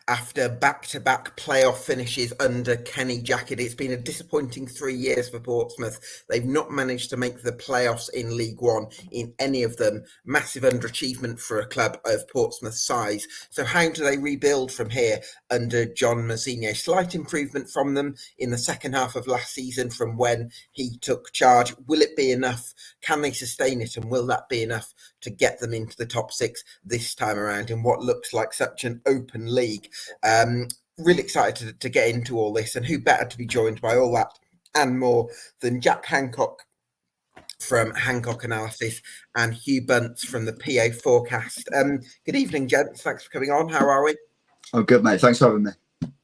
after back-to-back playoff finishes under Kenny Jackett. It's been a disappointing 3 years for Portsmouth. They've not managed to make the playoffs in League One in any of them. Massive underachievement for a club of Portsmouth's size. So how do they rebuild from here under John Mousinho? Slight improvement from them in the second half of last season from when he took charge. Will it be enough? Can they sustain it? And will that be enough to get them into the top six this time around in what looks like such an open league? Really excited to get into all this, and who better to be joined by all that and more than Jack Hancock from Hancock Analysis and Hugh Bunce from the PO4cast. Good evening, gents. Thanks for coming on. How are we? Oh, good, mate. Thanks for having me.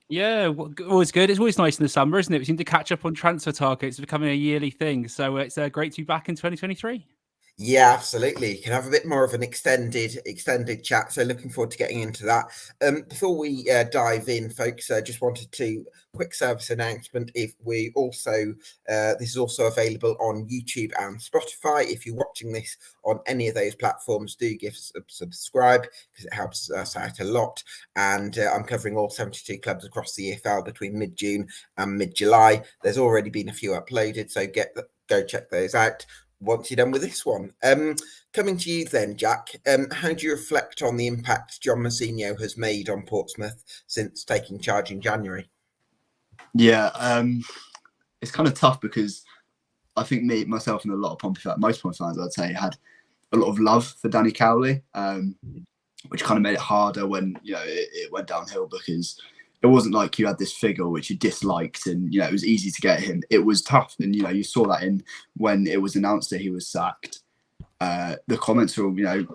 Yeah, always good. It's always nice in the summer, isn't it? We seem to catch up on transfer targets. It's becoming a yearly thing. So it's great to be back in 2023. Yeah, absolutely. You can have a bit more of an extended chat. So looking forward to getting into that. Before we dive in, folks, I just wanted to quick service announcement. If we also this is also available on YouTube and Spotify. If you're watching this on any of those platforms, do give us a subscribe because it helps us out a lot. And I'm covering all 72 clubs across the EFL between mid-June and mid-July. There's already been a few uploaded, so go check those out once you're done with this one. Coming to you then, Jack, how do you reflect on the impact John Mousinho has made on Portsmouth since taking charge in January? Yeah, it's kind of tough because I think myself and a lot of Pompey fans, most Pompey fans, I'd say, had a lot of love for Danny Cowley, which kind of made it harder when it went downhill, because it wasn't like you had this figure which you disliked and, it was easy to get him. It was tough. And, you saw that in when it was announced that he was sacked. The comments were,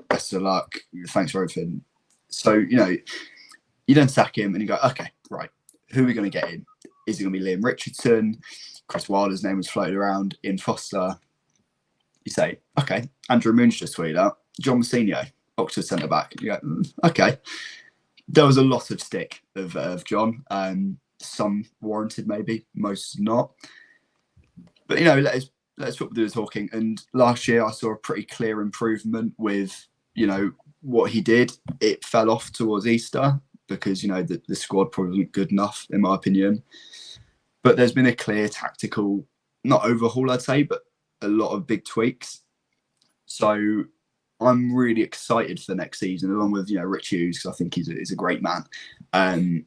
best of luck, thanks for everything. So, you don't sack him and you go, okay, right, who are we going to get in? Is it going to be Liam Richardson? Chris Wilder's name was floated around. Ian Foster. You say, okay, Andrew Moon's just tweeted out. John Mousinho, Oxford centre-back. You go, okay. There was a lot of stick of John. Some warranted, maybe, most not. But let's do the talking. And last year, I saw a pretty clear improvement with what he did. It fell off towards Easter because the squad probably wasn't good enough, in my opinion. But there's been a clear tactical, not overhaul, I'd say, but a lot of big tweaks. So I'm really excited for the next season, along with Rich Hughes, because I think he's a great man.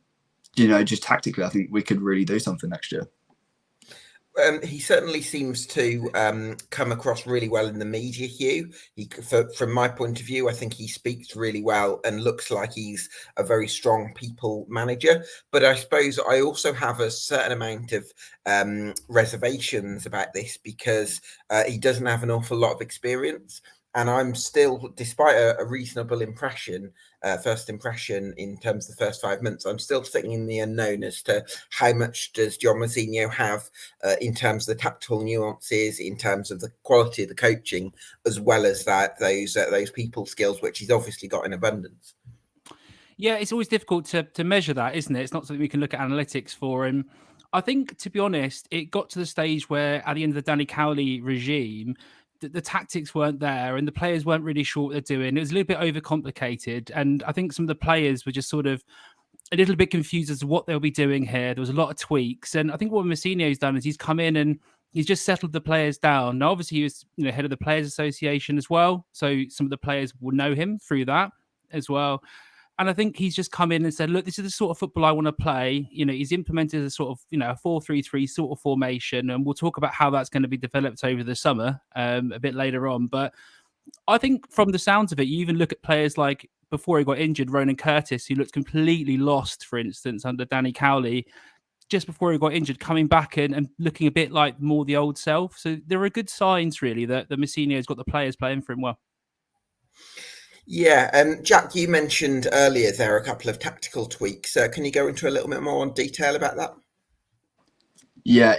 Just tactically, I think we could really do something next year. He certainly seems to come across really well in the media, Hugh. From my point of view, I think he speaks really well and looks like he's a very strong people manager. But I suppose I also have a certain amount of reservations about this because he doesn't have an awful lot of experience. And I'm still, despite a reasonable first impression in terms of the first 5 months, I'm still sitting in the unknown as to how much does John Mousinho have in terms of the tactical nuances, in terms of the quality of the coaching, as well as those people skills, which he's obviously got in abundance. Yeah, it's always difficult to measure that, isn't it? It's not something we can look at analytics for. And I think, to be honest, it got to the stage where at the end of the Danny Cowley regime, the tactics weren't there and the players weren't really sure what they're doing. It was a little bit overcomplicated. And I think some of the players were just sort of a little bit confused as to what they'll be doing here. There was a lot of tweaks. And I think what Mousinho's done is he's come in and he's just settled the players down. Now, obviously, he was head of the Players Association as well. So some of the players will know him through that as well. And I think he's just come in and said, look, this is the sort of football I want to play. He's implemented a sort of, a 4-3-3 sort of formation. And we'll talk about how that's going to be developed over the summer a bit later on. But I think from the sounds of it, you even look at players like, before he got injured, Ronan Curtis, who looked completely lost, for instance, under Danny Cowley, just before he got injured, coming back and looking a bit like more the old self. So there are good signs, really, that the Mousinho's got the players playing for him well. Yeah, Jack, you mentioned earlier there are a couple of tactical tweaks. Can you go into a little bit more on detail about that? Yeah,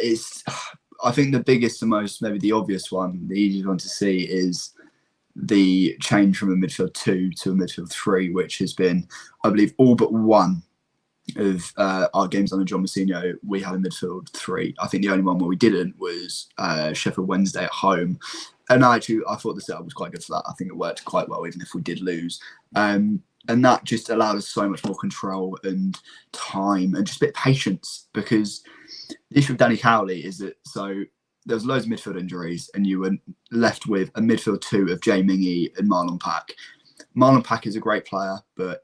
I think the biggest, the most, maybe the obvious one, the easiest one to see is the change from a midfield 2 to a midfield 3, which has been, I believe, all but one of our games under John Mousinho, we had a midfield 3. I think the only one where we didn't was Sheffield Wednesday at home. And I thought the setup was quite good for that. I think it worked quite well, even if we did lose. And that just allowed us so much more control and time and just a bit of patience, because the issue with Danny Cowley is that, so there was loads of midfield injuries and you were left with a midfield two of Jay Mingy and Marlon Pack. Marlon Pack is a great player, but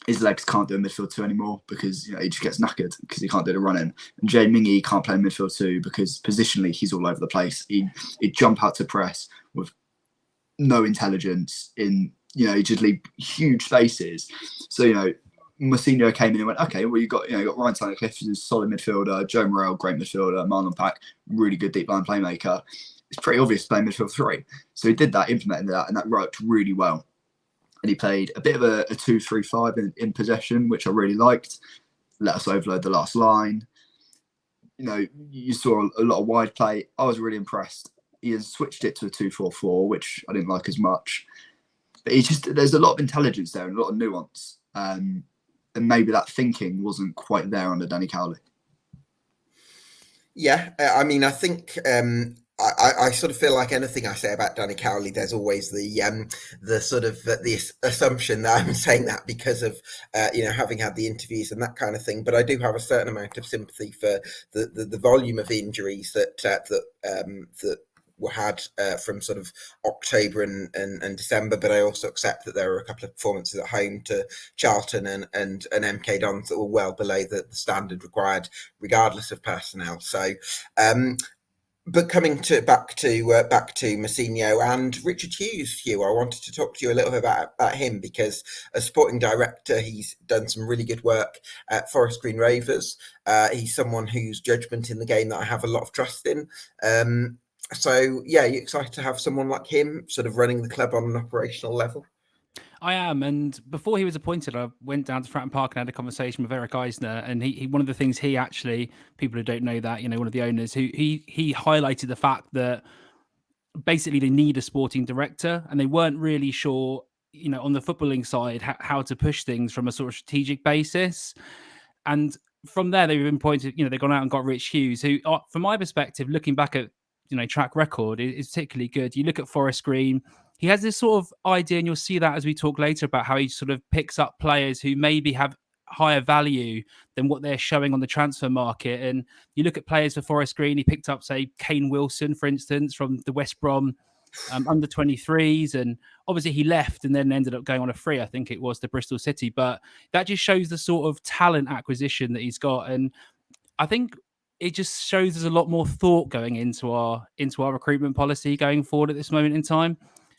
his legs can't do a midfield two anymore because he just gets knackered because he can't do the running. And Jay Mingy can't play midfield two because positionally he's all over the place. He'd jump out to press with no intelligence he just leave huge spaces. So, Mousinho came in and went, okay, well, you got Ryan Tunnicliffe, who's a solid midfielder, Joe Morrell, great midfielder, Marlon Pack, really good deep line playmaker. It's pretty obvious to play midfield three. So he did that, implemented that, and that worked really well. And he played a bit of a 2-3-5 in possession, which I really liked. Let us overload the last line. You saw a lot of wide play. I was really impressed. He has switched it to a 2-4-4, which I didn't like as much. But there's a lot of intelligence there and a lot of nuance. And maybe that thinking wasn't quite there under Danny Cowley. Yeah, I mean, I think I sort of feel like anything I say about Danny Cowley, there's always the sort of the assumption that I'm saying that because of having had the interviews and that kind of thing. But I do have a certain amount of sympathy for the volume of injuries that were had from sort of October and December, but I also accept that there were a couple of performances at home to Charlton and MK Dons that were well below the standard required, regardless of personnel. So, but coming back to Mousinho and Richard Hughes, Hugh, I wanted to talk to you a little bit about him because as sporting director, he's done some really good work at Forest Green Rovers. He's someone whose judgment in the game that I have a lot of trust in. So, yeah, you're excited to have someone like him sort of running the club on an operational level? I am, and before he was appointed, I went down to Fratton Park and had a conversation with Eric Eisner, and he one of the things he actually, people who don't know that, one of the owners, who he highlighted the fact that basically they need a sporting director, and they weren't really sure, on the footballing side, how to push things from a sort of strategic basis. And from there, they've been pointed, they've gone out and got Rich Hughes, who, from my perspective, looking back at, track record, is particularly good. You look at Forest Green, he has this sort of idea, and you'll see that as we talk later about how he sort of picks up players who maybe have higher value than what they're showing on the transfer market. And you look at players for Forest Green, he picked up, say, Kane Wilson, for instance, from the West Brom under 23s, and obviously he left and then ended up going on a free, I think it was, to Bristol City. But that just shows the sort of talent acquisition that he's got, and I think it just shows there's a lot more thought going into our recruitment policy going forward at this moment in time.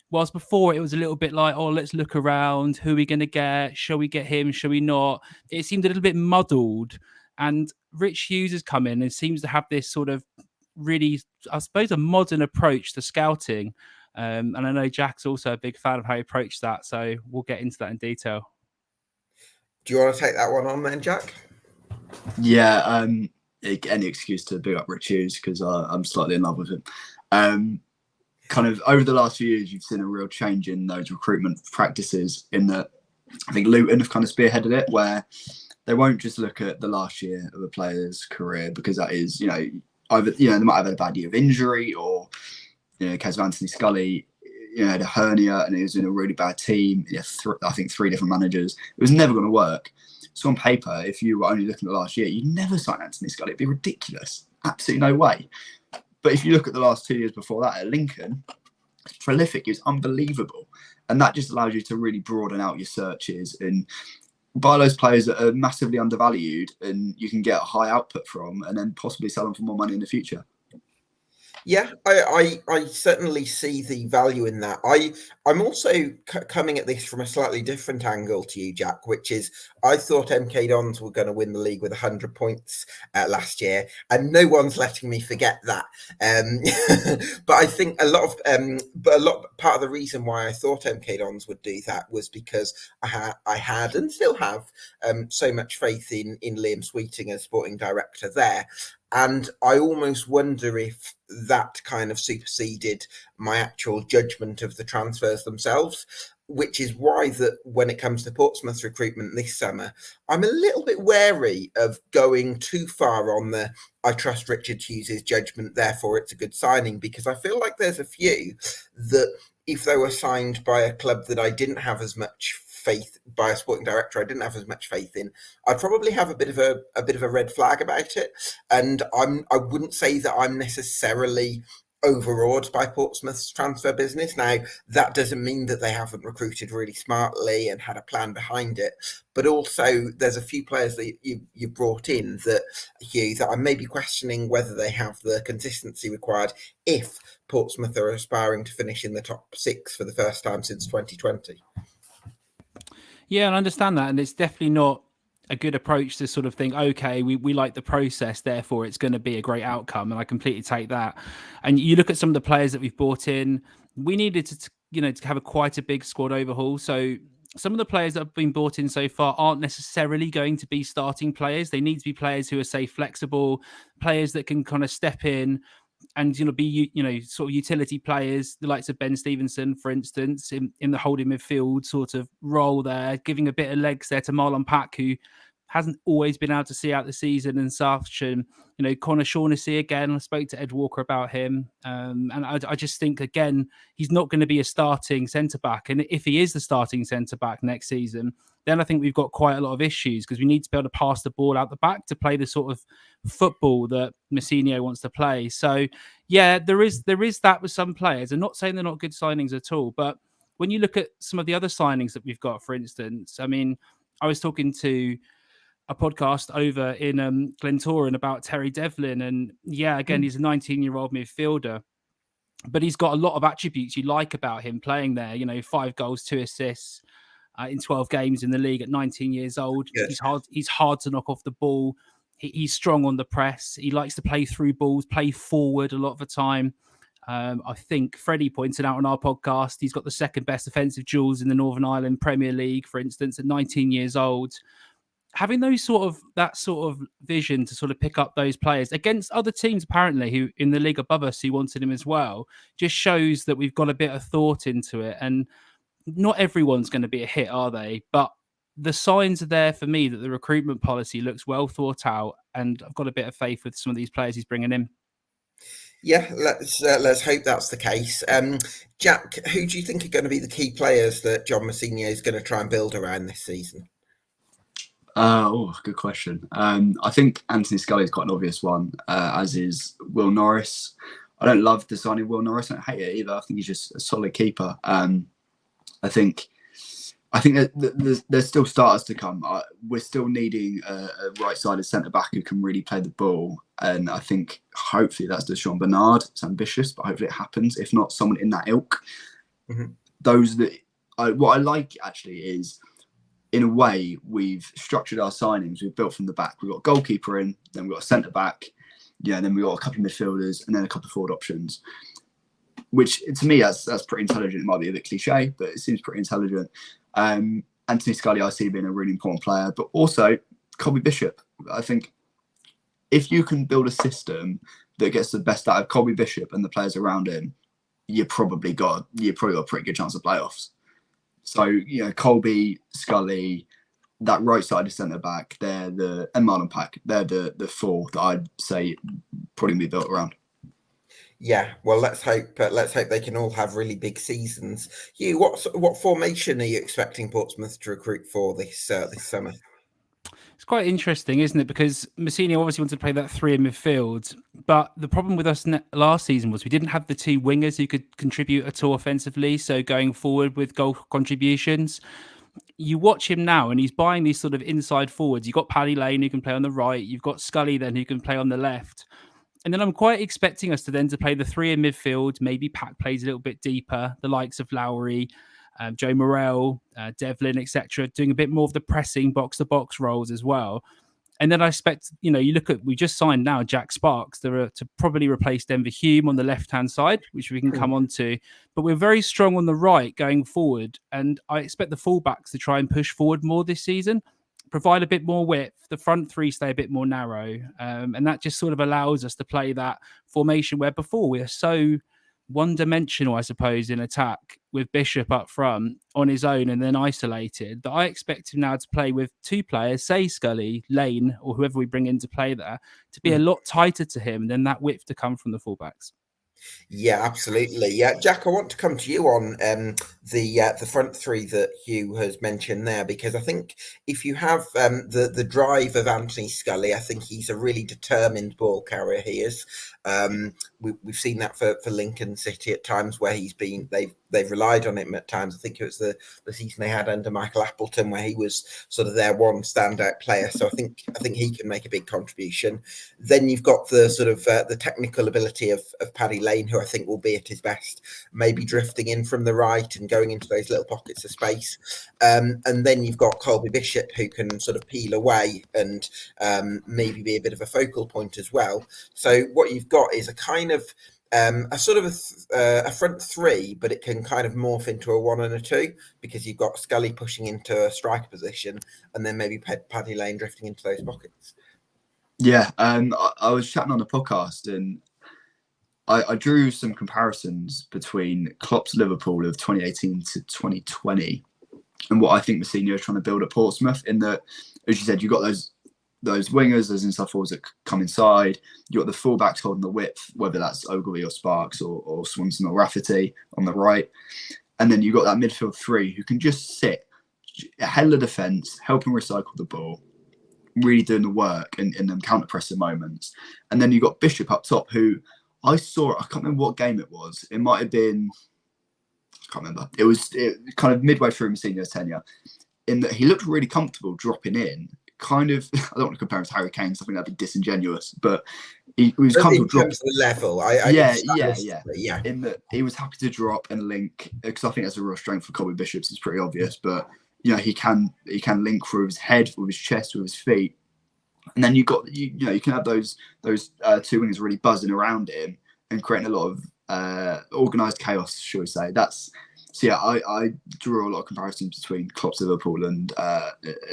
Whilst before it was a little bit like, oh, let's look around, who are we going to get? Shall we get him? Shall we not? It seemed a little bit muddled. And Rich Hughes has come in and seems to have this sort of really, I suppose, a modern approach to scouting. And I know Jack's also a big fan of how he approached that. So we'll get into that in detail. Do you want to take that one on then, Jack? Yeah, any excuse to big up Rich Hughes because I'm slightly in love with him. Kind of over the last few years, you've seen a real change in those recruitment practices in that I think Luton have kind of spearheaded it, where they won't just look at the last year of a player's career because that is, either, they might have had a bad year of injury or, case of Anthony Scully, had a hernia and he was in a really bad team. I think 3 different managers. It was never going to work. So on paper, if you were only looking at last year, you'd never sign Anthony Scully. It'd be ridiculous. Absolutely no way. But if you look at the last 2 years before that at Lincoln, it's prolific. It's unbelievable. And that just allows you to really broaden out your searches and buy those players that are massively undervalued and you can get a high output from and then possibly sell them for more money in the future. Yeah, I certainly see the value in that. I'm also coming at this from a slightly different angle to you, Jack, which is I thought MK Dons were going to win the league with 100 points last year, and no one's letting me forget that. But I think part of the reason why I thought MK Dons would do that was because I had and still have so much faith in Liam Sweeting as sporting director there. And I almost wonder if that kind of superseded my actual judgment of the transfers themselves, which is why that when it comes to Portsmouth recruitment this summer, I'm a little bit wary of going too far on the I trust Richard Hughes' judgment, therefore it's a good signing, because I feel like there's a few that if they were signed by a club that I didn't have as much faith by a sporting director I didn't have as much faith in, I'd probably have a bit of a red flag about it. And I wouldn't say that I'm necessarily overawed by Portsmouth's transfer business. Now, that doesn't mean that they haven't recruited really smartly and had a plan behind it, but also there's a few players that you brought in that, Hugh, that I may be questioning whether they have the consistency required if Portsmouth are aspiring to finish in the top 6 for the first time since 2020. Yeah, and I understand that, and it's definitely not a good approach to sort of think, okay, we like the process, therefore it's going to be a great outcome, and I completely take that. And you look at some of the players that we've brought in, we needed to have quite a big squad overhaul. So some of the players that have been brought in so far aren't necessarily going to be starting players. They need to be players who are, say, flexible, players that can kind of step in and be sort of utility players, the likes of Ben Stevenson, for instance, in the holding midfield sort of role there, giving a bit of legs there to Marlon Pack, who hasn't always been able to see out the season and such. And ConnorShaughnessy, again, I spoke to Ed Walker about him, and I just think, again, he's not going to be a starting centre back. And if he is the starting centre back next season, then I think we've got quite a lot of issues, because we need to be able to pass the ball out the back to play the sort of football that Mousinho wants to play. So yeah, there is that with some players. I'm not saying they're not good signings at all, but when you look at some of the other signings that we've got, for instance, I mean, I was talking to a podcast over in Glentoran about Terry Devlin, and yeah, again, he's a 19-year-old midfielder, but he's got a lot of attributes you like about him playing there. 5 goals, 2 assists in 12 games in the league at 19 years old. Yes. He's hard to knock off the ball. He's strong on the press. He likes to play through balls, play forward a lot of the time. I think Freddie pointed out on our podcast, he's got the second best offensive duels in the Northern Ireland Premier League, for instance, at 19 years old. Having that sort of vision to sort of pick up those players against other teams, apparently, who in the league above us who wanted him as well, just shows that we've got a bit of thought into it. And not everyone's going to be a hit, are they? But the signs are there for me that the recruitment policy looks well thought out, and I've got a bit of faith with some of these players he's bringing in. Yeah, let's hope that's the case. Jack, who do you think are going to be the key players that John Mousinho is going to try and build around this season? Good question. I think Anthony Scully is quite an obvious one, as is Will Norris. I don't love the signing of Will Norris. I don't hate it either. I think he's just a solid keeper. I think that there's still starters to come. We're still needing a right-sided centre-back who can really play the ball. And I think hopefully that's Deshaun Bernard. It's ambitious, but hopefully it happens. If not, someone in that ilk. Mm-hmm. What I like, actually, is in a way we've structured our signings. We've built from the back. We've got a goalkeeper in, then we've got a centre-back. Then we've got a couple of midfielders, and then a couple of forward options. Which, to me, that's pretty intelligent. It might be a bit cliche, but it seems pretty intelligent. Anthony Scully, I see being a really important player, but also Colby Bishop. I think if you can build a system that gets the best out of Colby Bishop and the players around him, you've probably got a pretty good chance of playoffs. So, Colby, Scully, that right-sided centre-back, and Marlon Pack, they're the 4 that I'd say probably be built around. Yeah, well, let's hope they can all have really big seasons. Hugh, what formation are you expecting Portsmouth to recruit for this summer? It's quite interesting, isn't it? Because Mousinho obviously wanted to play that 3 in midfield, but the problem with us last season was we didn't have the 2 wingers who could contribute at all offensively. So going forward with goal contributions, you watch him now and he's buying these sort of inside forwards. You've got Paddy Lane who can play on the right. You've got Scully then who can play on the left. And then I'm quite expecting us to play the 3 in midfield. Maybe Pack plays a little bit deeper. The likes of Lowry, Joe Morrell, Devlin, etc., doing a bit more of the pressing box-to-box roles as well. And then I expect, we just signed now Jack Sparks to probably replace Denver Hume on the left-hand side, which we can come on to. But we're very strong on the right going forward. And I expect the fullbacks to try and push forward more this season, provide a bit more width, the front 3 stay a bit more narrow. And that just sort of allows us to play that formation where before we are so one-dimensional, I suppose, in attack with Bishop up front on his own and then isolated, that I expect him now to play with 2 players, say Scully, Lane, or whoever we bring in to play there, to be a lot tighter to him than that width to come from the fullbacks. Yeah, absolutely. Yeah, Jack, I want to come to you on the front three that Hugh has mentioned there, because I think if you have the drive of Anthony Scully, I think he's a really determined ball carrier. He is. We've seen that for Lincoln City at times where they've relied on him at times. I think it was the season they had under Michael Appleton where he was sort of their one standout player. So I think he can make a big contribution. Then you've got the sort of the technical ability of Paddy Lane, who I think will be at his best, maybe drifting in from the right and going into those little pockets of space. And then you've got Colby Bishop, who can sort of peel away and maybe be a bit of a focal point as well. So what you've got is a kind of a sort of a front three, but it can kind of morph into a 1 and a 2 because you've got Scully pushing into a striker position and then maybe Paddy Lane drifting into those pockets. Yeah, I was chatting on the podcast and I drew some comparisons between Klopp's Liverpool of 2018 to 2020 and what I think Mousinho is trying to build at Portsmouth. In that, as you said, you've got those wingers, those inside forwards that come inside. You've got the fullbacks holding the width, whether that's Ogilvie or Sparks or Swanson or Rafferty on the right. And then you've got that midfield three who can just sit ahead of the defence, helping recycle the ball, really doing the work in them counter-pressing moments. And then you've got Bishop up top, who I can't remember what game it was. It might have been, I can't remember. It was kind of midway through Mousinho's tenure, in that he looked really comfortable dropping in. Kind of, I don't want to compare him to Harry Kane, because I think that'd be disingenuous, but he was comfortable dropping. The level, yeah. In that he was happy to drop and link, because I think that's a real strength for Colby Bishop's. It's pretty obvious, but he can link through his head, with his chest, with his feet. And then you can have those two wingers really buzzing around him and creating a lot of organised chaos, shall we say. I drew a lot of comparisons between Klopp's Liverpool and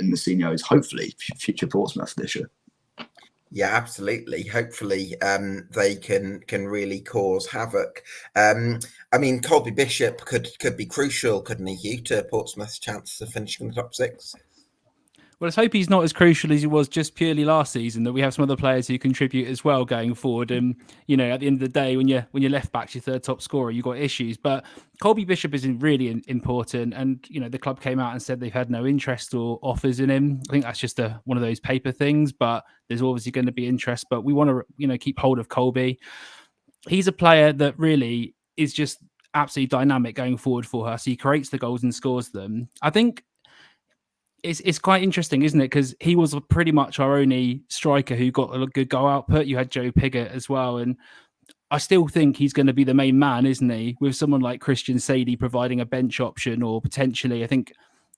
Mousinho's, hopefully, future Portsmouth this year. Yeah, absolutely. Hopefully, they can really cause havoc. I mean, Colby Bishop could be crucial, couldn't he, Hugh, to Portsmouth's chance of finishing in the top 6? Well, let's hope he's not as crucial as he was just purely last season, that we have some other players who contribute as well going forward. And, at the end of the day, when your left back's your third top scorer, you've got issues. But Colby Bishop is really important. And, the club came out and said they've had no interest or offers in him. I think that's just one of those paper things, but there's obviously going to be interest. But we want to, keep hold of Colby. He's a player that really is just absolutely dynamic going forward for us. He creates the goals and scores them. I think it's quite interesting, isn't it? Because he was pretty much our only striker who got a good goal output. You had Joe Pigott as well. And I still think he's going to be the main man, isn't he? With someone like Christian Sadie providing a bench option, or potentially, I think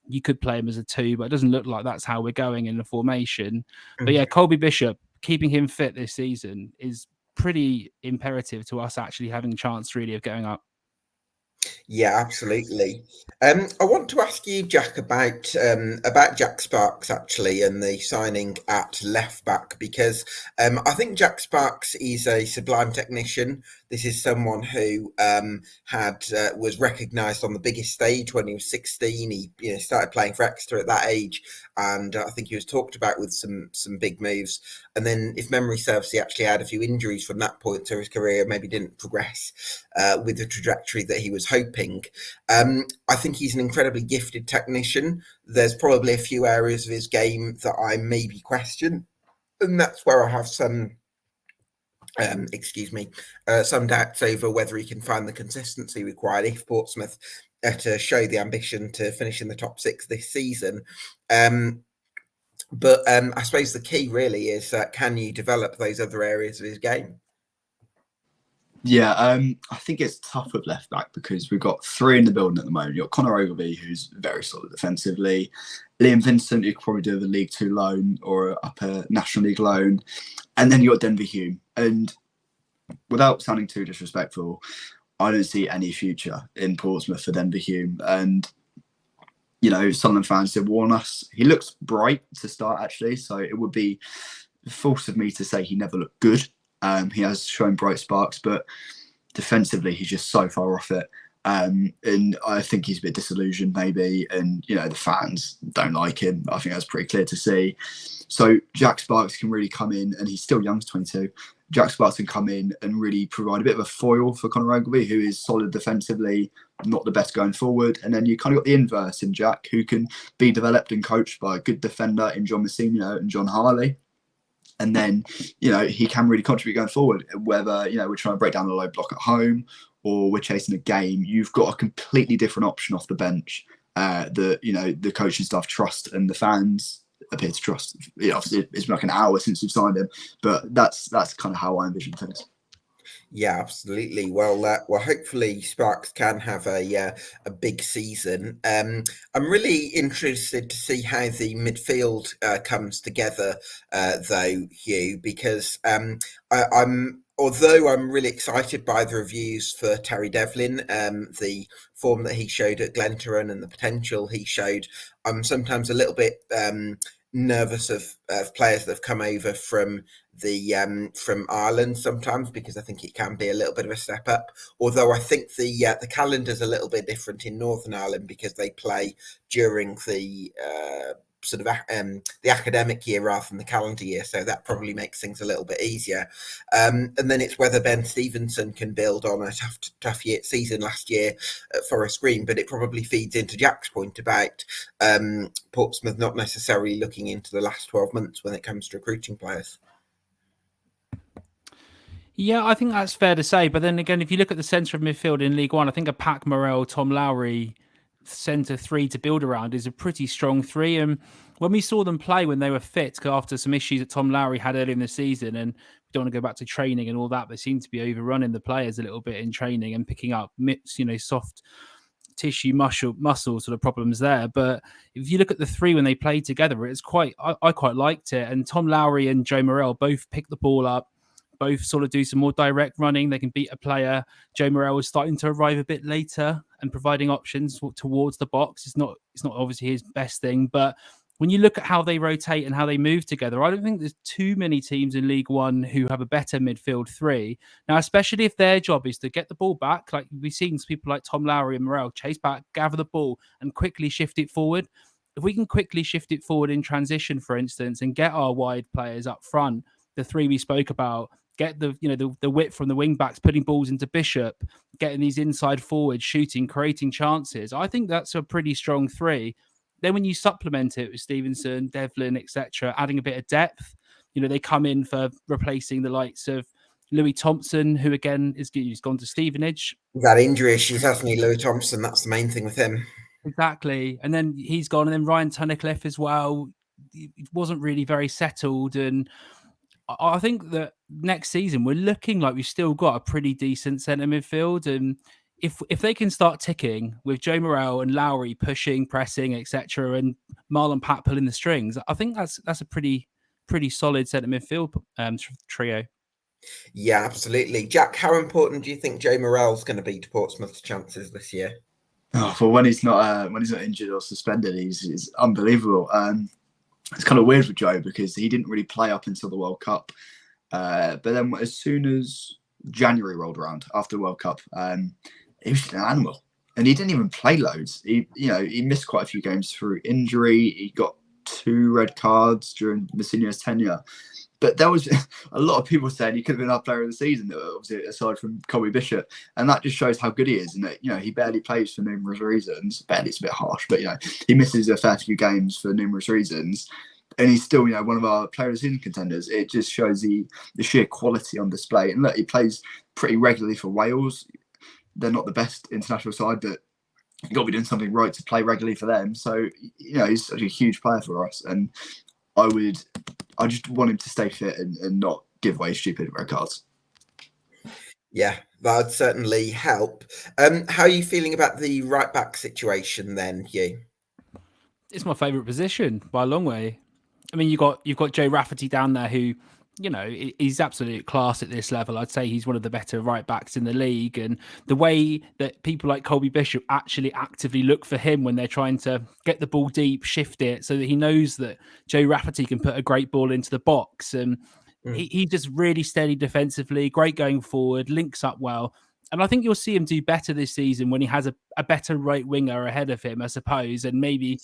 you could play him as a 2, but it doesn't look like that's how we're going in the formation. Mm-hmm. But yeah, Colby Bishop, keeping him fit this season is pretty imperative to us actually having a chance really of going up. Yeah, absolutely. I want to ask you, Jack, about Jack Sparks actually, and the signing at left back, because I think Jack Sparks is a sublime technician. This is someone who was recognised on the biggest stage when he was 16. He started playing for Exeter at that age, and I think he was talked about with some big moves. And then, if memory serves, he actually had a few injuries from that point, so his career maybe didn't progress with the trajectory that he was hoping. I think he's an incredibly gifted technician. There's probably a few areas of his game that I maybe question, and that's where I have some doubts over whether he can find the consistency required if Portsmouth to show the ambition to finish in the top 6 this season. But I suppose the key really is can you develop those other areas of his game? Yeah, I think it's tough with left back because we've got 3 in the building at the moment. You've got Connor Ogilvie, who's very solid defensively. Liam Vincent, who could probably do a League 2 loan or upper National League loan. And then you've got Denver Hume. And without sounding too disrespectful, I don't see any future in Portsmouth for Denver Hume. And, Sunderland fans did warn us. He looks bright to start, actually. So it would be false of me to say he never looked good. He has shown bright sparks, but defensively, he's just so far off it. And I think he's a bit disillusioned, maybe. And, the fans don't like him. I think that's pretty clear to see. So Jack Sparks can really come in, and he's still young, he's 22. Jack Sparks can come in and really provide a bit of a foil for Connor Ogilvie, who is solid defensively, not the best going forward. And then you kind of got the inverse in Jack, who can be developed and coached by a good defender in John Mousinho and John Harley. And then, he can really contribute going forward, whether, we're trying to break down the low block at home or we're chasing a game. You've got a completely different option off the bench that, the coaching staff trust and the fans appear to trust. Obviously, it's been like an hour since we've signed him, but that's kind of how I envision things. Yeah, absolutely. Well, hopefully Sparks can have a big season. I'm really interested to see how the midfield comes together, though, Hugh, because although I'm really excited by the reviews for Terry Devlin, the form that he showed at Glentoran and the potential he showed, I'm sometimes a little bit nervous of players that have come over from Ireland sometimes, because I think it can be a little bit of a step up. Although I think the calendar's a little bit different in Northern Ireland because they play during the the academic year rather than the calendar year, so that probably makes things a little bit easier. And then it's whether Ben Stevenson can build on a tough season last year at Forest Green, but it probably feeds into Jack's point about Portsmouth not necessarily looking into the last 12 months when it comes to recruiting players. Yeah, I think that's fair to say. But then again, if you look at the centre of midfield in League One, I think a Pack Morrell, Tom Lowry centre three to build around is a pretty strong three. And when we saw them play when they were fit, after some issues that Tom Lowry had early in the season, and we don't want to go back to training and all that, they seem to be overrunning the players a little bit in training and picking up soft tissue muscle sort of problems there. But if you look at the three when they played together, it's I quite liked it. And Tom Lowry and Joe Morrell both picked the ball up, both sort of do some more direct running. They can beat a player. Joe Morrell was starting to arrive a bit later and providing options towards the box. It's not obviously his best thing, but when you look at how they rotate and how they move together, I don't think there's too many teams in League One who have a better midfield three. Now, especially if their job is to get the ball back, like we've seen people like Tom Lowry and Morrell chase back, gather the ball and quickly shift it forward. If we can quickly shift it forward in transition, for instance, and get our wide players up front, the three we spoke about, get the width from the wing backs, putting balls into Bishop, getting these inside forwards, shooting, creating chances. I think that's a pretty strong three. Then when you supplement it with Stevenson, Devlin, etc., adding a bit of depth, they come in for replacing the likes of Louis Thompson, who again he's gone to Stevenage. That injury issues, hasn't he, Louis Thompson? That's the main thing with him. Exactly. And then he's gone, and then Ryan Tunnicliffe as well. He wasn't really very settled, and I think that next season we're looking like we've still got a pretty decent centre midfield, and if they can start ticking with Joe Morrell and Lowry pushing, pressing, etc., and Marlon Pat pulling the strings, I think that's a pretty solid centre midfield trio. Yeah, absolutely. Jack, how important do you think Joe Morrell's going to be to Portsmouth's chances this year? Oh, well, when he's not injured or suspended, he's unbelievable. It's kind of weird with Joe because he didn't really play up until the World Cup. But then as soon as January rolled around after the World Cup, he was just an animal. And he didn't even play loads. He missed quite a few games through injury. He got 2 red cards during Mousinho's tenure. But there was a lot of people saying he could have been our player of the season, obviously, aside from Colby Bishop. And that just shows how good he is. And that, he barely plays for numerous reasons. Barely, it's a bit harsh, but, he misses a fair few games for numerous reasons. And he's still, one of our player of the season contenders. It just shows the sheer quality on display. And look, he plays pretty regularly for Wales. They're not the best international side, but you've got to be doing something right to play regularly for them. So, he's such a huge player for us. And I just want him to stay fit and not give away stupid red cards. Yeah, that would certainly help. How are you feeling about the right back situation then, Hugh? It's my favourite position by a long way. I mean, you've got Joe Rafferty down there who, he's absolute class at this level. I'd say he's one of the better right backs in the league. And the way that people like Colby Bishop actually actively look for him when they're trying to get the ball deep, shift it, so that he knows that Joe Rafferty can put a great ball into the box. And he's just really steady defensively, great going forward, links up well. And I think you'll see him do better this season when he has a better right winger ahead of him, I suppose. And maybe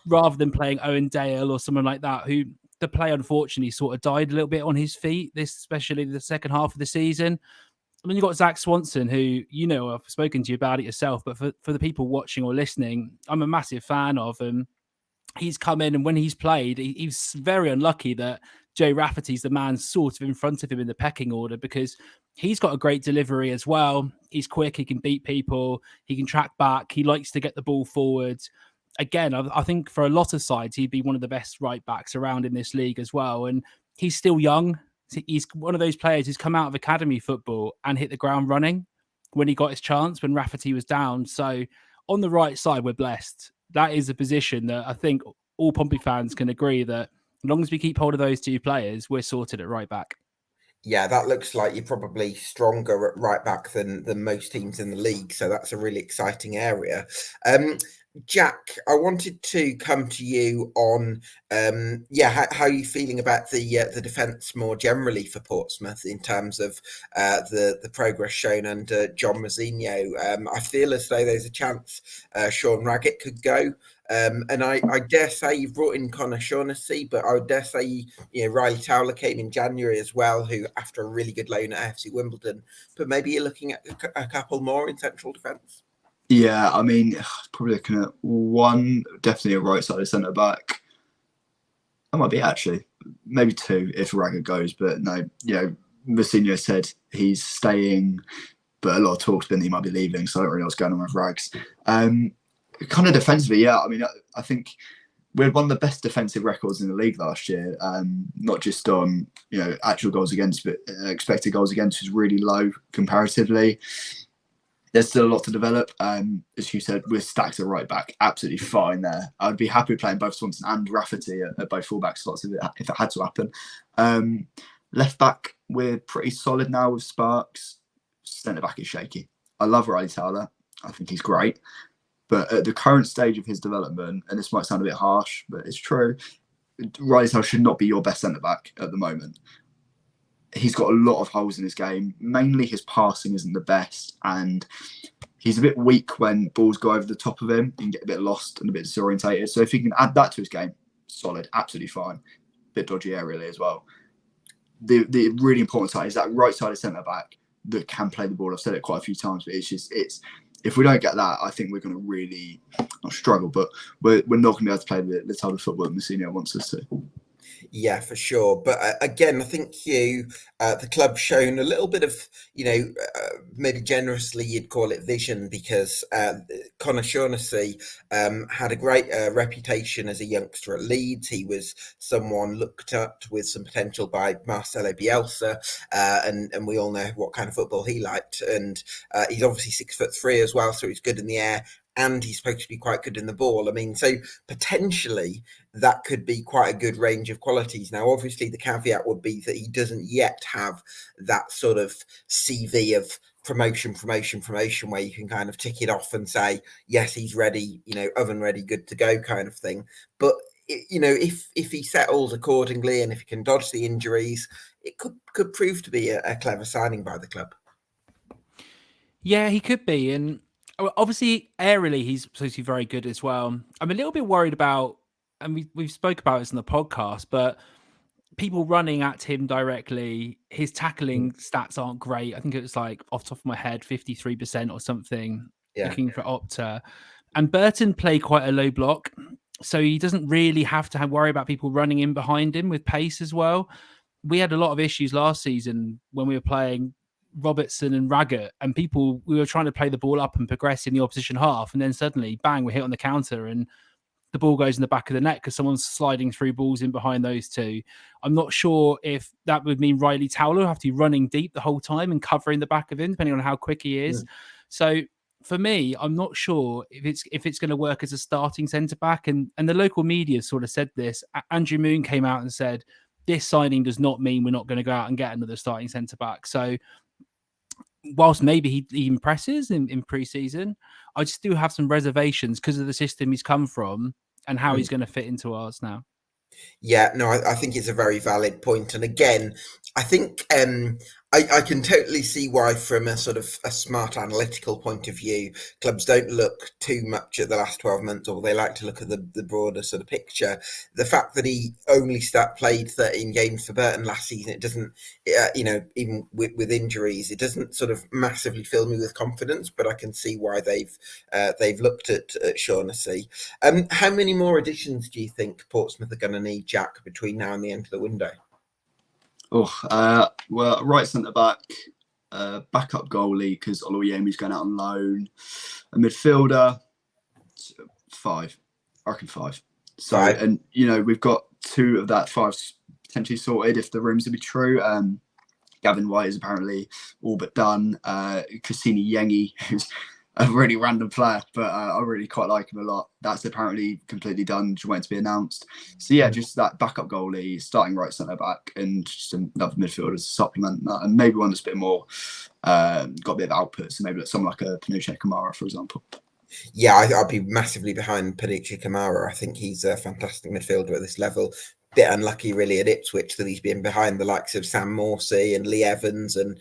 rather than playing Owen Dale or someone like that, who the play unfortunately sort of died a little bit on his feet, especially the second half of the season. I mean, you've got Zach Swanson, who, I've spoken to you about it yourself, but for the people watching or listening, I'm a massive fan of him. He's come in, and when he's played, he's very unlucky that Joe Rafferty's the man sort of in front of him in the pecking order, because he's got a great delivery as well. He's quick, he can beat people, he can track back, he likes to get the ball forward. Again, I think for a lot of sides, he'd be one of the best right backs around in this league as well. And he's still young. He's one of those players who's come out of academy football and hit the ground running when he got his chance, when Rafferty was down. So on the right side, we're blessed. That is a position that I think all Pompey fans can agree that as long as we keep hold of those two players, we're sorted at right back. Yeah, that looks like you're probably stronger at right back than most teams in the league. So that's a really exciting area. Jack, I wanted to come to you on, how are you feeling about the defence more generally for Portsmouth in terms of the progress shown under John Mousinho? I feel as though there's a chance Sean Raggett could go. And I dare say you've brought in ConnorShaughnessy, but I would dare say, Riley Towler came in January as well, who after a really good loan at AFC Wimbledon, but maybe you're looking at a couple more in central defence. Yeah, I mean, probably looking at one, definitely a right-sided centre-back. That might be actually, maybe two if Raggett goes, but no, Mousinho said he's staying, but a lot of talk's been that he might be leaving, so I don't really know what's going on with Rags. Kind of defensively, yeah, I mean, I think we had one of the best defensive records in the league last year, not just on, actual goals against, but expected goals against was really low comparatively. There's still a lot to develop. As you said, we're stacked at right back, absolutely fine there. I'd be happy playing both Swanson and Rafferty at both fullback slots if it had to happen. Left back, we're pretty solid now with Sparks. Centre back is shaky. I love Riley Towler. I think he's great. But at the current stage of his development, and this might sound a bit harsh, but it's true, Riley Towler should not be your best centre back at the moment. He's got a lot of holes in his game. Mainly his passing isn't the best, and he's a bit weak when balls go over the top of him. He can get a bit lost and a bit disorientated. So if he can add that to his game, solid, absolutely fine. Bit dodgy aerially as well. The really important side is that right-sided centre-back that can play the ball. I've said it quite a few times, but it's if we don't get that, I think we're going to really not struggle, but we're not going to be able to play the type of football that Mousinho wants us to. Yeah, for sure. But again, I think the club's shown a little bit of, maybe generously you'd call it vision, because ConnorShaughnessy had a great reputation as a youngster at Leeds. He was someone looked at with some potential by Marcelo Bielsa, and we all know what kind of football he liked. And he's obviously 6'3" as well, so he's good in the air. And he's supposed to be quite good in the ball. I mean, so potentially that could be quite a good range of qualities. Now, obviously, the caveat would be that he doesn't yet have that sort of CV of promotion, where you can kind of tick it off and say, yes, he's ready, oven ready, good to go kind of thing. But, if he settles accordingly and if he can dodge the injuries, it could prove to be a clever signing by the club. Yeah, he could be. And obviously, aerially, he's supposed to be very good as well. I'm a little bit worried about, and we've spoke about this in the podcast, but people running at him directly, his tackling stats aren't great. I think it's like off the top of my head, 53% or something, looking for Opta. And Burton played quite a low block, so he doesn't really have to worry about people running in behind him with pace as well. We had a lot of issues last season when we were playing Robertson and Raggett, and we were trying to play the ball up and progress in the opposition half, and then suddenly, bang, we're hit on the counter and the ball goes in the back of the net because someone's sliding through balls in behind those two. I'm not sure if that would mean Riley Towler will have to be running deep the whole time and covering the back of him, depending on how quick he is. So for me, I'm not sure if it's going to work as a starting centre-back. And the local media sort of said this. Andrew Moon came out and said, this signing does not mean we're not going to go out and get another starting centre-back. So whilst maybe he impresses in pre-season, I just do have some reservations because of the system he's come from and how he's going to fit into ours now. Yeah, no, I think it's a very valid point. And again, I think I can totally see why, from a sort of a smart analytical point of view, clubs don't look too much at the last 12 months, or they like to look at the broader sort of picture. The fact that he only played 13 games for Burton last season, it doesn't, even with injuries, it doesn't sort of massively fill me with confidence. But I can see why they've looked at Shaughnessy. How many more additions do you think Portsmouth are going to need, Jack, between now and the end of the window? Well, right centre back, backup goalie because Oluwayemi's going out on loan, a midfielder, 5. I reckon 5. So, 5. and we've got 2 of that 5 potentially sorted if the rumours to be true. Gavin White is apparently all but done. Cassini Yengi, who's a really random player, but I really quite like him a lot. That's apparently completely done, just waiting to be announced. So yeah, just that backup goalie, starting right centre back, and just another midfielder to supplement that, and maybe one that's a bit more got a bit of output. So maybe someone like a Panucci Kamara, for example. Yeah, I'd be massively behind Panucci Kamara. I think he's a fantastic midfielder at this level. Bit unlucky, really, at Ipswich that he's been behind the likes of Sam Morsey and Lee Evans and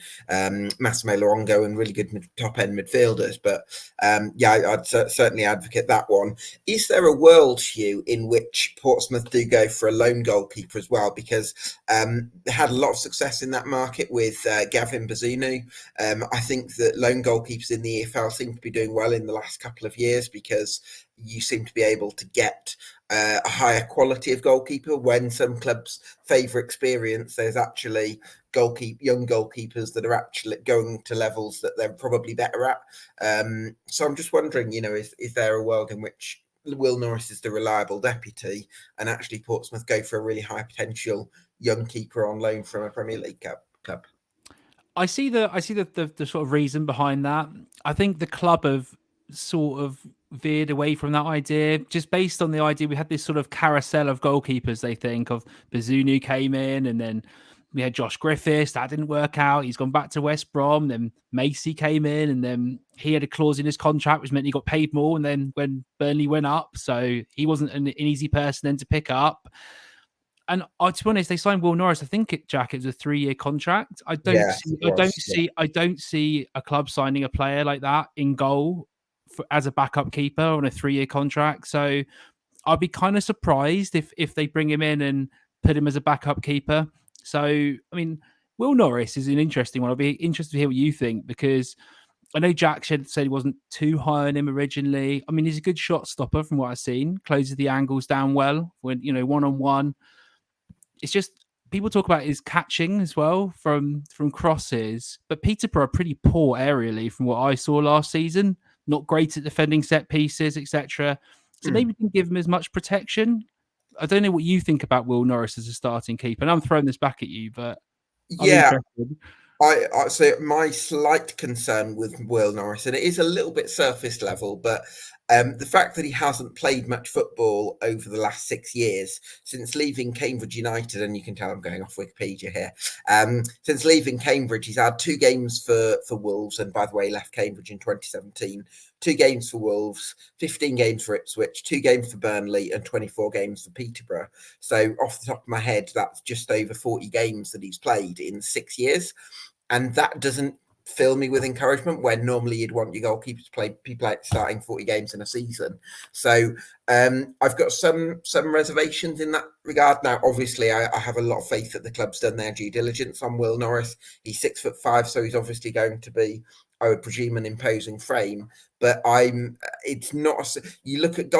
Massimo Luongo and really good top-end midfielders. But I'd certainly advocate that one. Is there a world, Hugh, in which Portsmouth do go for a lone goalkeeper as well? Because they had a lot of success in that market with Gavin Bazunu. I think that lone goalkeepers in the EFL seem to be doing well in the last couple of years because you seem to be able to get a higher quality of goalkeeper. When some clubs favour experience, there's actually young goalkeepers that are actually going to levels that they're probably better at. So I'm just wondering, is there a world in which Will Norris is the reliable deputy and actually Portsmouth go for a really high potential young keeper on loan from a Premier League club? I see the sort of reason behind that. I think the club have sort of veered away from that idea, just based on the idea we had this sort of carousel of goalkeepers. They think of Bazunu came in, and then we had Josh Griffiths. That didn't work out. He's gone back to West Brom. Then Macy came in, and then he had a clause in his contract which meant he got paid more. And then when Burnley went up, so he wasn't an easy person then to pick up. And to be honest, they signed Will Norris. I think Jack, it was a 3-year contract. I don't see a club signing a player like that in goal as a backup keeper on a 3-year contract. So I'd be kind of surprised if they bring him in and put him as a backup keeper. So I mean, Will Norris is an interesting one. I'll be interested to hear what you think, because I know Jack said he wasn't too high on him originally. I mean, he's a good shot stopper from what I've seen. Closes the angles down well when one-on-one. It's just people talk about his catching as well from crosses, but Peterborough are pretty poor aerially from what I saw last season. Not great at defending set pieces, etc. So maybe we can give him as much protection. I don't know what you think about Will Norris as a starting keeper, and I'm throwing this back at you, but I'm interested. So my slight concern with Will Norris, and it is a little bit surface level, but the fact that he hasn't played much football over the last 6 years, since leaving Cambridge United, and you can tell I'm going off Wikipedia here, since leaving Cambridge, he's had 2 games for Wolves, and by the way, left Cambridge in 2017, 2 games for Wolves, 15 games for Ipswich, 2 games for Burnley, and 24 games for Peterborough. So off the top of my head, that's just over 40 games that he's played in 6 years. And that doesn't fill me with encouragement, when normally you'd want your goalkeepers to play people like starting 40 games in a season. So I've got some reservations in that regard. Now, obviously, I have a lot of faith that the club's done their due diligence on Will Norris. He's 6'5", so he's obviously going to be, I would presume, an imposing frame. But it's not. You look at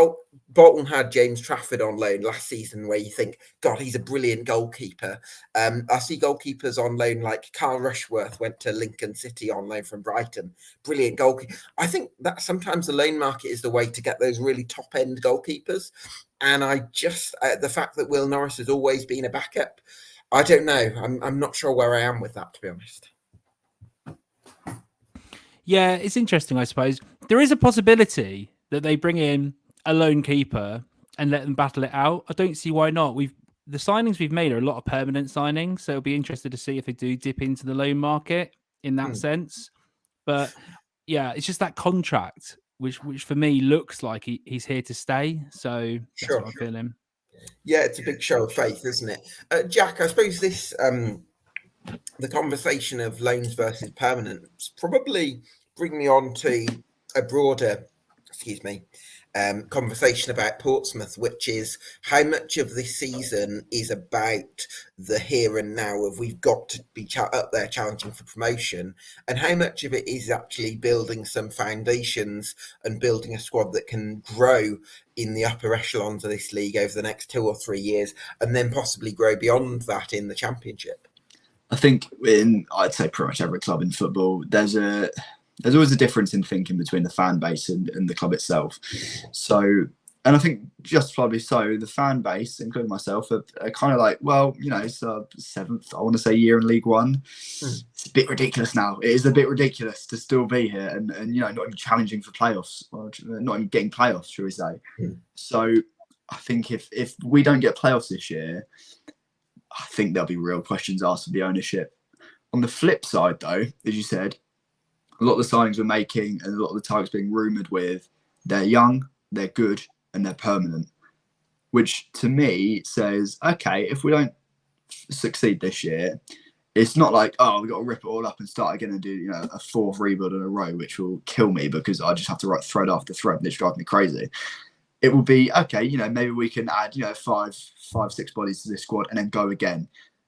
Bolton had James Trafford on loan last season, where you think, God, he's a brilliant goalkeeper. I see goalkeepers on loan like Carl Rushworth went to Lincoln City on loan from Brighton. Brilliant goalkeeper. I think that sometimes the loan market is the way to get those really top end goalkeepers. And I just the fact that Will Norris has always been a backup, I don't know. I'm not sure where I am with that, to be honest. Yeah, it's interesting, I suppose. There is a possibility that they bring in a lone keeper and let them battle it out. I don't see why not. The signings we've made are a lot of permanent signings, so it'll be interested to see if they do dip into the loan market in that sense. But yeah, it's just that contract, which for me looks like he's here to stay. So that's what I'm feeling. Yeah, it's a big show of faith, isn't it? Jack, I suppose this the conversation of loans versus permanence probably bring me on to a broader, conversation about Portsmouth, which is how much of this season is about the here and now of we've got to be up there challenging for promotion, and how much of it is actually building some foundations and building a squad that can grow in the upper echelons of this league over the next 2 or 3 years, and then possibly grow beyond that in the Championship. I think I'd say pretty much every club in football, there's always a difference in thinking between the fan base and the club itself. So, and I think justifiably so, the fan base, including myself, are kind of like, well, it's our 7th, I want to say, year in League One. It's a bit ridiculous now. It is a bit ridiculous to still be here and not even challenging for playoffs, or not even getting playoffs, shall we say. So I think if we don't get playoffs this year, I think there'll be real questions asked of the ownership. On the flip side, though, as you said, a lot of the signings we're making and a lot of the targets being rumoured with, they're young, they're good, and they're permanent. Which to me says, okay, if we don't succeed this year, it's not like, oh, we've got to rip it all up and start again and do a 4th rebuild in a row, which will kill me because I just have to write thread after thread, which drives me crazy. It will be, okay, maybe we can add, 5-6 bodies to this squad and then go again.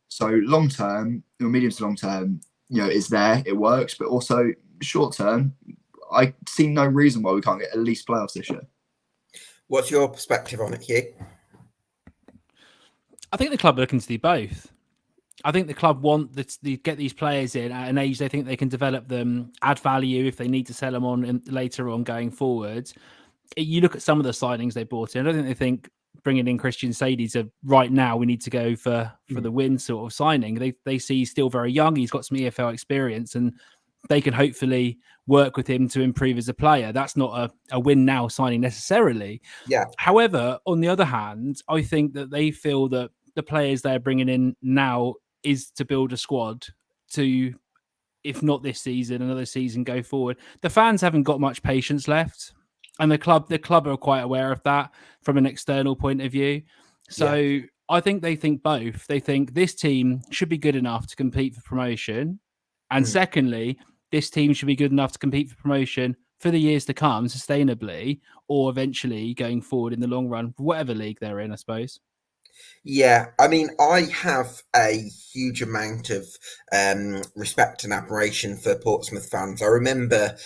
So long term, medium to long term, is there, it works, but also short term, I see no reason why we can't get at least playoffs this year. What's your perspective on it, Hugh? I think the club are looking to do both. I think the club want to get these players in at an age they think they can develop them, add value if they need to sell them on later on going forward. You look at some of the signings they brought in. I don't think they think bringing in Christian Sadie's right now we need to go for the win sort of signing. They see he's still very young. He's got some EFL experience and they can hopefully work with him to improve as a player. That's not a win now signing necessarily. Yeah. However, on the other hand, I think that they feel that the players they're bringing in now is to build a squad to, if not this season, another season go forward. The fans haven't got much patience left. And the club are quite aware of that from an external point of view. So I think they think both. They think this team should be good enough to compete for promotion. And secondly, this team should be good enough to compete for promotion for the years to come sustainably, or eventually going forward in the long run, whatever league they're in, I suppose. Yeah, I mean, I have a huge amount of respect and admiration for Portsmouth fans. I remember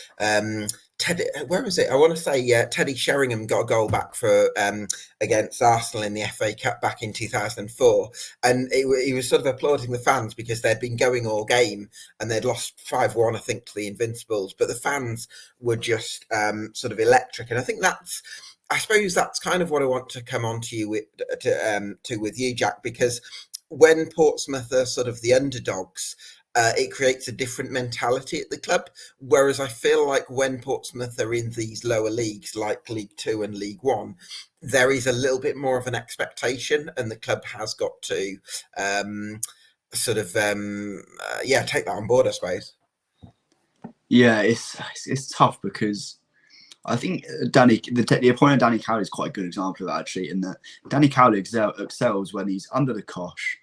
Teddy, where was it? I want to say Teddy Sheringham got a goal back for against Arsenal in the FA Cup back in 2004, and he was sort of applauding the fans because they'd been going all game and they'd lost 5-1, I think, to the Invincibles, but the fans were just sort of electric, and I suppose that's kind of what I want to come on to you with you, Jack, because when Portsmouth are sort of the underdogs, it creates a different mentality at the club. Whereas I feel like when Portsmouth are in these lower leagues, like League Two and League One, there is a little bit more of an expectation, and the club has got to take that on board, I suppose. Yeah, it's tough because I think the appointment of Danny Cowley is quite a good example of that, actually, in that Danny Cowley excels when he's under the cosh.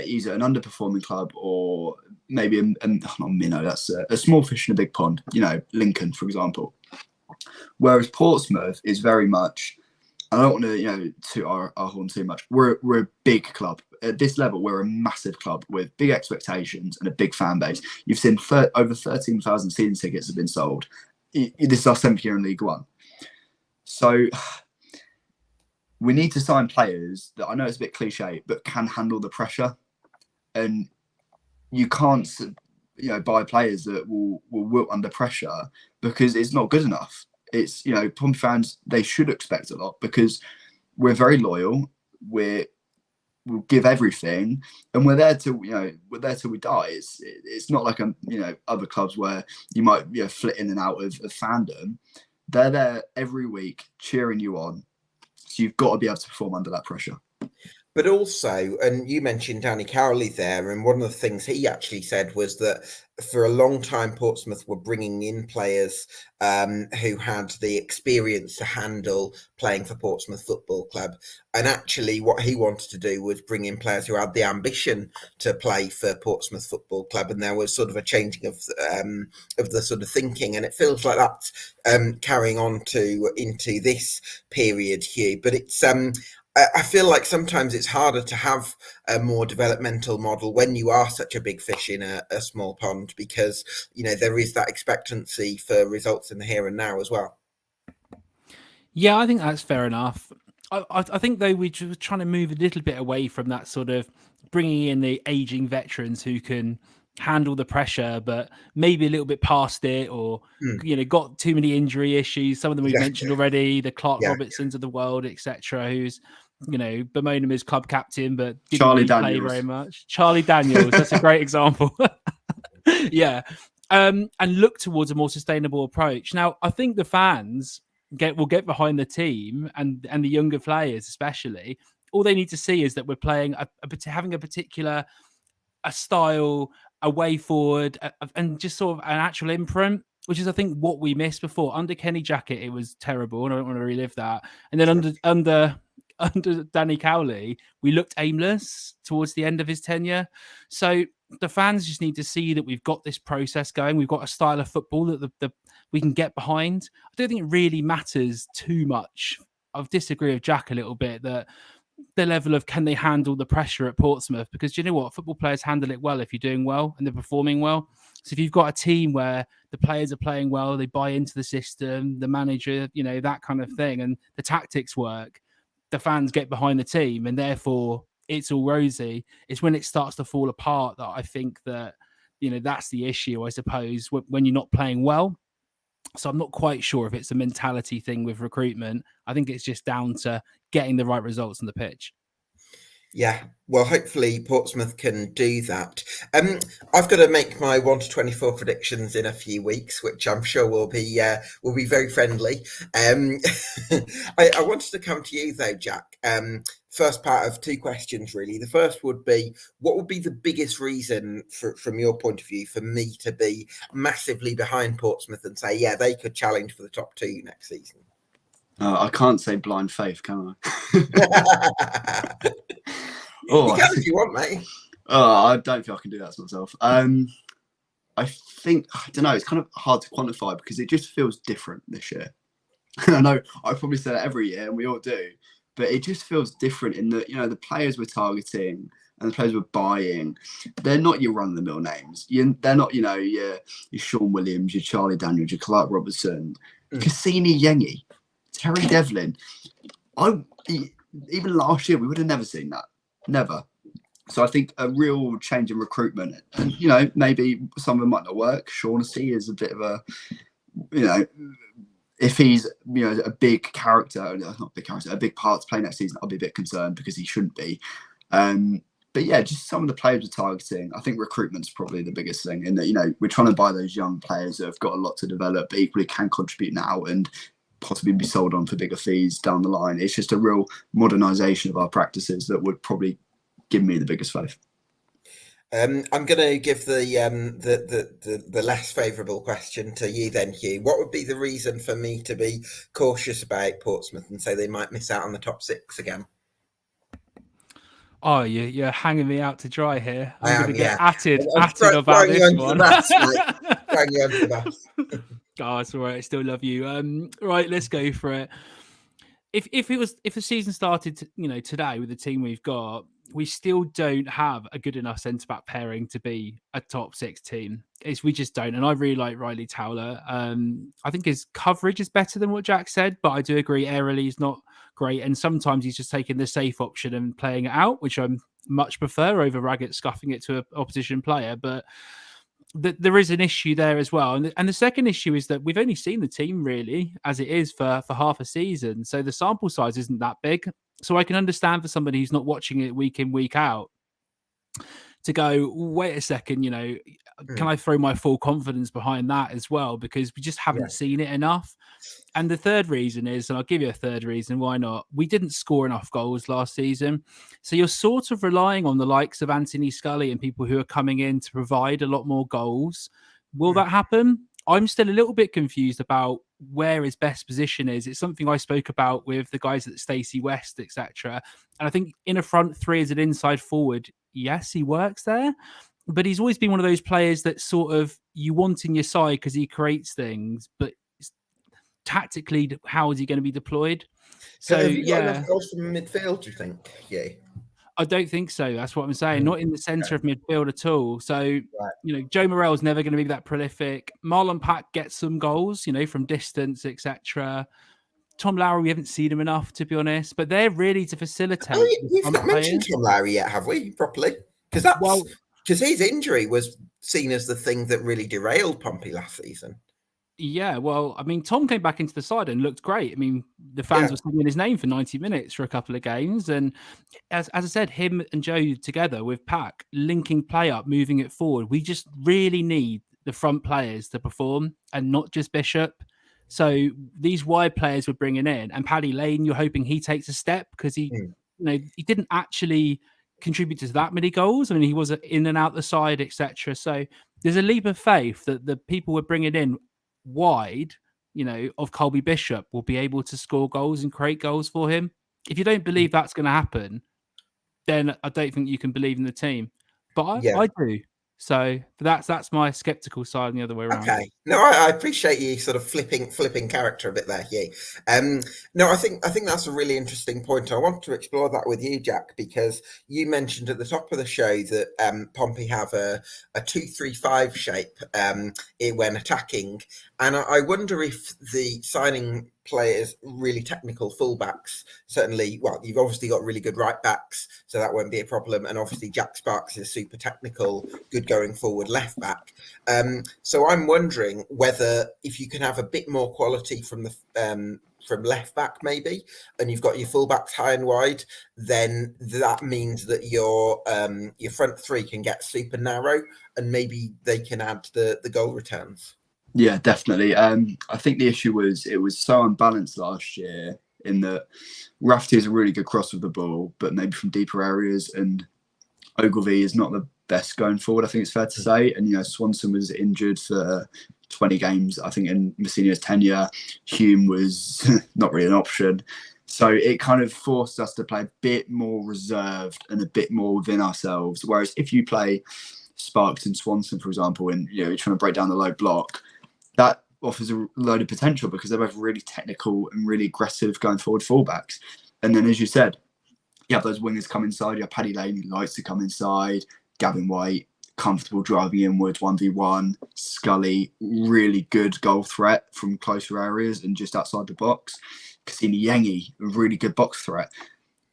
He's at an underperforming club, or maybe not minnow. That's a small fish in a big pond. Lincoln, for example. Whereas Portsmouth is very much. I don't want to toot our horn too much. We're a big club at this level. We're a massive club with big expectations and a big fan base. You've seen over 13,000 season tickets have been sold. This is our 7th year in League One. So we need to sign players that, I know it's a bit cliche, but can handle the pressure. And you can't, buy players that will wilt under pressure because it's not good enough. It's, Pompey fans, they should expect a lot because we're very loyal. We'll give everything, and we're there till we die. It's not like other clubs where you might flit in and out of fandom. They're there every week cheering you on, so you've got to be able to perform under that pressure. But also, and you mentioned Danny Cowley there, and one of the things he actually said was that for a long time, Portsmouth were bringing in players who had the experience to handle playing for Portsmouth Football Club. And actually, what he wanted to do was bring in players who had the ambition to play for Portsmouth Football Club. And there was sort of a changing of the sort of thinking. And it feels like that's carrying on into this period, Hugh. But it's I feel like sometimes it's harder to have a more developmental model when you are such a big fish in a small pond, because, you know, there is that expectancy for results in the here and now as well. Yeah, I think that's fair enough. I think, though, we're trying to move a little bit away from that sort of bringing in the aging veterans who can handle the pressure, but maybe a little bit past it, or got too many injury issues. Some of them we've mentioned already, the Clark Robertsons of the world, etc., who's bemoan him as club captain, but didn't really play very much. Charlie Daniels, that's a great example. Yeah, and look towards a more sustainable approach. Now, I think the fans will get behind the team and the younger players, especially. All they need to see is that we're playing having a particular style, a way forward, and just sort of an actual imprint, which is, I think, what we missed before. Under Kenny Jackett, it was terrible, and I don't want to relive that. And then under Danny Cowley, we looked aimless towards the end of his tenure. So the fans just need to see that we've got this process going. We've got a style of football that we can get behind. I don't think it really matters too much. I disagree with Jack a little bit that the level of can they handle the pressure at Portsmouth, because you know what, football players handle it well if you're doing well and they're performing well. So if you've got a team where the players are playing well, they buy into the system, the manager, that kind of thing, and the tactics work, the fans get behind the team, and therefore it's all rosy. It's when it starts to fall apart that I think that that's the issue, I suppose, when you're not playing well. So I'm not quite sure if it's a mentality thing with recruitment. I think it's just down to getting the right results on the pitch. Yeah, well, hopefully Portsmouth can do that. I've got to make my 1 to 24 predictions in a few weeks, which I'm sure will be very friendly. I wanted to come to you though, Jack. First part of 2 questions, really. The first would be, what would be the biggest reason from your point of view for me to be massively behind Portsmouth and say, yeah, they could challenge for the top 2 next season? I can't say blind faith, can I? You can if you want, mate. I don't think I can do that to myself. I think, I don't know, it's kind of hard to quantify because it just feels different this year. I know I probably say that every year, and we all do, but it just feels different in that, the players we're targeting and the players we're buying, they're not your run-of-the-mill names. They're not, your Sean Williams, your Charlie Daniels, your Clark Robertson, Cassini Yengi, Terry Devlin. Even last year, we would have never seen that. Never. So I think a real change in recruitment, and maybe some of them might not work. Shaughnessy is a bit of a, if he's a big character, not big character, a big part to play next season, I'll be a bit concerned because he shouldn't be. But yeah, just some of the players we're targeting. I think recruitment's probably the biggest thing, in that we're trying to buy those young players that have got a lot to develop, but equally can contribute now and possibly be sold on for bigger fees down the line. It's just a real modernisation of our practices that would probably give me the biggest faith. I'm going to give the less favourable question to you then, Hugh. What would be the reason for me to be cautious about Portsmouth and say they might miss out on the top 6 again? Oh, you're hanging me out to dry here. I'm going to get atted about this one. Throwing you under the bus. Oh, it's all right. I still love you. Right, let's go for it. If the season started, today with the team we've got, we still don't have a good enough centre-back pairing to be a top 6 team. We just don't. And I really like Riley Towler. I think his coverage is better than what Jack said, but I do agree aerially he's not great. And sometimes he's just taking the safe option and playing it out, which I much prefer over Raggett scuffing it to an opposition player. But there is an issue there as well. And the second issue is that we've only seen the team really as it is for half a season. So the sample size isn't that big. So I can understand for somebody who's not watching it week in, week out to go, wait a second, can I throw my full confidence behind that as well? Because we just haven't seen it enough. And the third reason is, and I'll give you a third reason, why not? We didn't score enough goals last season. So you're sort of relying on the likes of Anthony Scully and people who are coming in to provide a lot more goals. Will that happen? I'm still a little bit confused about where his best position is. It's something I spoke about with the guys at Stacey West, etc. And I think in a front three as an inside forward, yes, he works there. But he's always been one of those players that sort of you want in your side because he creates things, but tactically, how is he going to be deployed? So have you got enough goals from midfield, do you think? Yeah. I don't think so. That's what I'm saying. Not in the centre of midfield at all. So, Joe Morrell's never going to be that prolific. Marlon Pack gets some goals, from distance, etc. Tom Lowry, we haven't seen him enough, to be honest. But they're really to facilitate. We've not mentioned Tom Lowry yet, have we, properly? Because his injury was seen as the thing that really derailed Pompey last season. Yeah, well, I mean, Tom came back into the side and looked great. I mean, the fans were singing his name for 90 minutes for a couple of games. And as I said, him and Joe together with Pack, linking play up, moving it forward. We just really need the front players to perform and not just Bishop. So these wide players we're bringing in, and Paddy Lane, you're hoping he takes a step because he didn't actually contribute to that many goals. I mean, he was in and out the side, etc. So there's a leap of faith that the people we're bringing in wide, of Colby Bishop will be able to score goals and create goals for him. If you don't believe that's going to happen, then I don't think you can believe in the team. But I do. So that's my skeptical side and the other way around. Okay. No, I appreciate you sort of flipping character a bit there, Hugh. No, I think that's a really interesting point. I want to explore that with you, Jack, because you mentioned at the top of the show that Pompey have a 2-3-5 shape when attacking. And I wonder if the signing players, really technical fullbacks, certainly, well, you've obviously got really good right backs, so that won't be a problem. And obviously Jack Sparks is super technical, good going forward left back. So I'm wondering whether if you can have a bit more quality from the from left back maybe, and you've got your fullbacks high and wide, then that means that your front three can get super narrow, and maybe they can add the goal returns. Yeah, definitely. I think the issue was it was so unbalanced last year in that Rafferty is a really good cross of the ball, but maybe from deeper areas, and Ogilvie is not the best going forward, I think it's fair to say. And, Swanson was injured for 20 games, I think, in Mousinho's tenure. Hume was not really an option. So it kind of forced us to play a bit more reserved and a bit more within ourselves. Whereas if you play Sparks and Swanson, for example, and you're trying to break down the low block, that offers a load of potential because they're both really technical and really aggressive going forward fullbacks. And then, as you said, you have those wingers come inside. You have Paddy Lane, who likes to come inside. Gavin White, comfortable driving inwards, 1v1. Scully, really good goal threat from closer areas and just outside the box. Cassini Yengi, a really good box threat.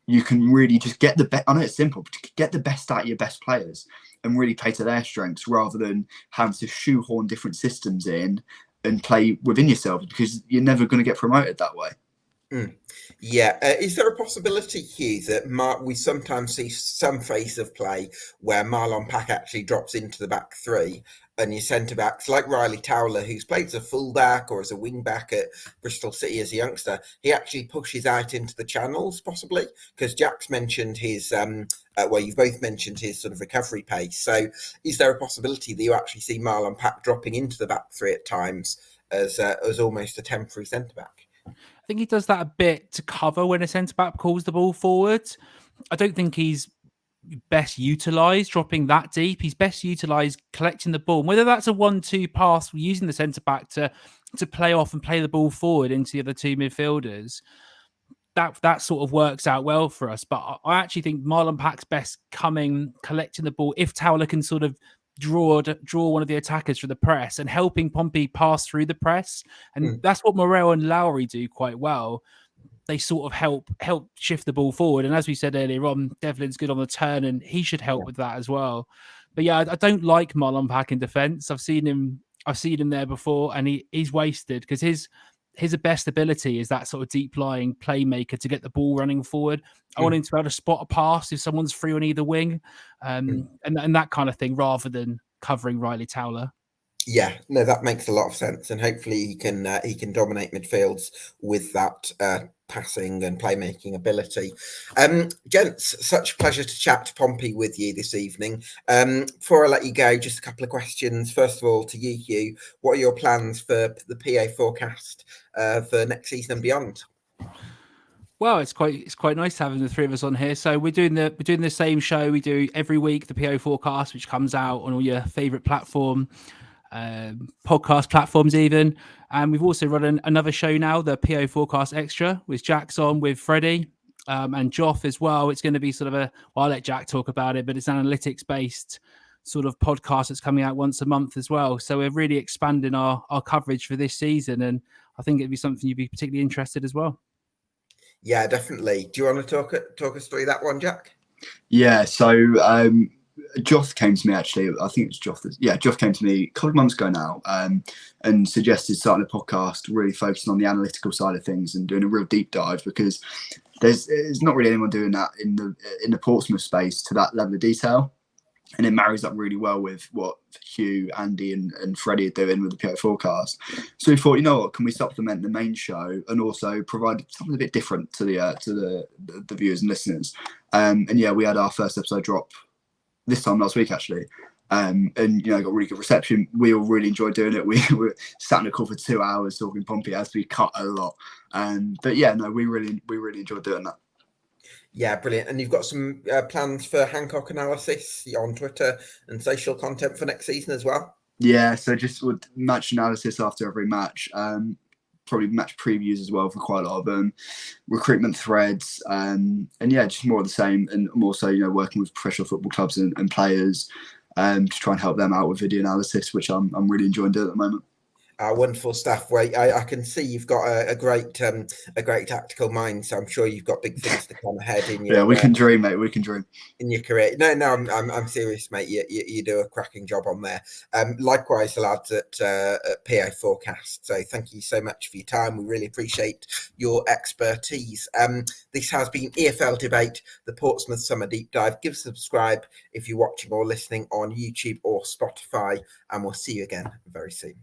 You can really just get the best. I know it's simple, but get the best out of your best players and really play to their strengths rather than having to shoehorn different systems in and play within yourself, because you're never going to get promoted that way. Yeah. Is there a possibility, Hugh, that we sometimes see some phase of play where Marlon Pack actually drops into the back three and your centre-backs, like Riley Towler, who's played as a full-back or as a wing-back at Bristol City as a youngster, he actually pushes out into the channels, possibly? Because Jack's mentioned his, you've both mentioned his sort of recovery pace. So is there a possibility that you actually see Marlon Pack dropping into the back three at times as almost a temporary centre-back? I think he does that a bit to cover when a centre-back calls the ball forward. I don't think he's best utilised dropping that deep. He's best utilised collecting the ball, whether that's a 1-2 pass using the centre-back to play off and play the ball forward into the other two midfielders. That sort of works out well for us. But I actually think Marlon Pack's best coming, collecting the ball, if Towler can sort of draw one of the attackers for the press and helping Pompey pass through the press. And that's what Morrell and Lowry do quite well. They sort of help shift the ball forward. And as we said earlier on, Devlin's good on the turn and he should help with that as well. But yeah, I don't like Marlon Pack in defence. I've seen him there before and he's wasted because his best ability is that sort of deep lying playmaker to get the ball running forward. I want him to be able to spot a pass if someone's free on either wing and that kind of thing rather than covering Riley Towler. Yeah, no, that makes a lot of sense, and hopefully he can dominate midfields with that passing and playmaking ability. Gents, such a pleasure to chat to Pompey with you this evening. Before I let you go, just a couple of questions. First of all, to you, Hugh, what are your plans for the PO4cast for next season and beyond? Well, it's quite nice having the three of us on here. So we're doing the same show we do every week, the PO4cast, which comes out on all your favourite podcast platforms even, and we've also run another show now, the PO4cast Extra, with Jack's on with Freddie and Joff as well. It's going to be sort of I'll let Jack talk about it, but it's an analytics based sort of podcast that's coming out once a month as well. So we're really expanding our coverage for this season, and I think it'd be something you'd be particularly interested as well. Yeah, definitely. Do you want to talk us through that one, Jack? Yeah, so Joff came to me, actually. I think it's Joff. Joff came to me a couple of months ago now, and suggested starting a podcast really focusing on the analytical side of things and doing a real deep dive, because there's not really anyone doing that in the Portsmouth space to that level of detail. And it marries up really well with what Hugh, Andy, and Freddie are doing with the PO4cast. So we thought, you know what, can we supplement the main show and also provide something a bit different to the viewers and listeners? And yeah, we had our first episode drop this time last week, actually. And got really good reception. We all really enjoyed doing it. We were sat in a call for 2 hours talking Pompey, as we cut a lot. But yeah, no, we really enjoyed doing that. Yeah, brilliant. And you've got some plans for Hancock analysis on Twitter and social content for next season as well? Yeah, so just with match analysis after every match, probably match previews as well for quite a lot of them, recruitment threads, and yeah, just more of the same. And I'm also, working with professional football clubs and players to try and help them out with video analysis, which I'm really enjoying doing at the moment. Wonderful stuff. Well, I can see you've got a great tactical mind, so I'm sure you've got big things to come ahead in your. Yeah, we can dream, mate. We can dream in your career. No, I'm serious, mate. You do a cracking job on there. Likewise, the lads at PO4cast. So thank you so much for your time. We really appreciate your expertise. This has been EFL Debate, the Portsmouth Summer Deep Dive. Give us a subscribe if you're watching or listening on YouTube or Spotify, and we'll see you again very soon.